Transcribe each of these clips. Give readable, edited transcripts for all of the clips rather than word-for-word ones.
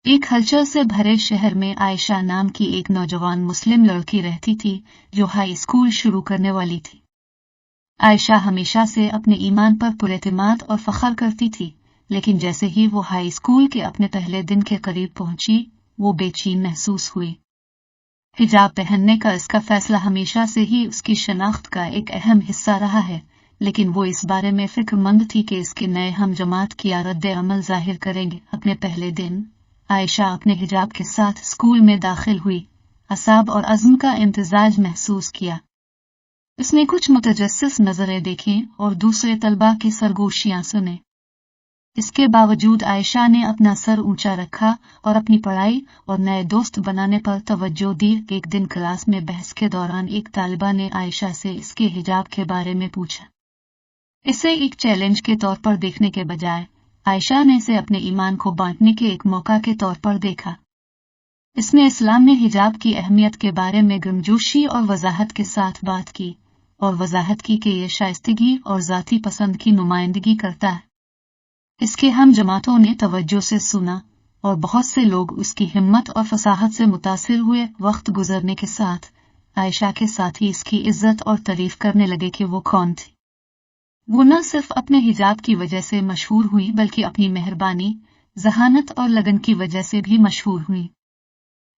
एक हलचल से भरे शहर में आयशा नाम की एक नौजवान मुस्लिम लड़की रहती थी जो हाई स्कूल शुरू करने वाली थी। आयशा हमेशा से अपने ईमान पर पुरएतमाद और फख्र करती थी, लेकिन जैसे ही वो हाई स्कूल के अपने पहले दिन के करीब पहुंची, वो बेचैन महसूस हुई। हिजाब पहनने का इसका फैसला हमेशा से ही उसकी शनाख्त का एक अहम हिस्सा रहा है, लेकिन वो इस बारे में फिक्रमंद थी कि इसके नए हम जमात क्या रद्द अमल जाहिर करेंगे। अपने पहले दिन आयशा अपने हिजाब के साथ स्कूल में दाखिल हुई, असाब और अज़्म का इम्तिजाज महसूस किया। उसने कुछ मुतजस्सिस नजरें देखी और दूसरे तलबा की सरगोशियां सुने। इसके बावजूद आयशा ने अपना सर ऊंचा रखा और अपनी पढ़ाई और नए दोस्त बनाने पर तवज्जो दी। एक दिन क्लास में बहस के दौरान एक तालिबा ने आयशा से इसके हिजाब के बारे में पूछा। इसे एक चैलेंज के तौर पर देखने के बजाय आयशा ने इसे अपने ईमान को बांटने के एक मौका के तौर पर देखा। इसने इस्लाम में हिजाब की अहमियत के बारे में गर्मजोशी और वजाहत के साथ बात की और वजाहत की कि यह शाइस्तगी और ज़ाती पसंद की नुमाइंदगी करता है। इसके हम जमातों ने तवज्जो से सुना और बहुत से लोग उसकी हिम्मत और फसाहत से मुतासिर हुए। वक्त गुजरने के साथ आयशा के साथी इसकी इज्जत और तारीफ करने लगे कि वो कौन थी। वो न सिर्फ अपने हिजाब की वजह से मशहूर हुई, बल्कि अपनी मेहरबानी, जहानत और लगन की वजह से भी मशहूर हुई।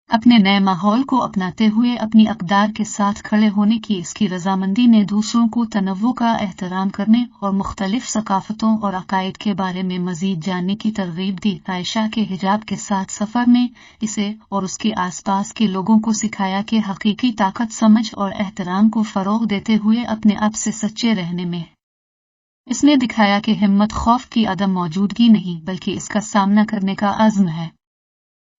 अपने नए माहौल को अपनाते हुए अपनी अक़दार के साथ खड़े होने की इसकी रजामंदी ने दूसरों को तनव्वुर का एहतराम करने और मुख्तलिफ सकाफतों और अकायद के बारे में मजीद जानने की तरगीब दी। आयशा के हिजाब के साथ सफ़र ने इसे और उसके आसपास के लोगों को सिखाया कि हकीकी ताकत समझ और एहतराम को फ़रोग़ देते हुए अपने आप से सच्चे रहने में। इसने दिखाया कि हिम्मत खौफ की अदम मौजूदगी नहीं, बल्कि इसका सामना करने का अज़्म है।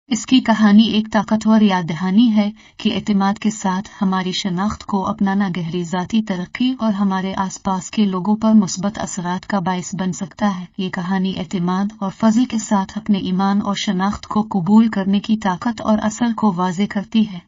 इसकी कहानी एक ताकतवर याद दहानी है कि एतमाद के साथ हमारी शनाख्त को अपनाना गहरी ज़ाती तरक्की और हमारे आसपास के लोगों पर मुस्बत असरात का बाइस बन सकता है। ये कहानी एतमाद और फज़ल के साथ अपने ईमान और शनाख्त को कबूल करने की ताकत और असर को वाज़े करती है।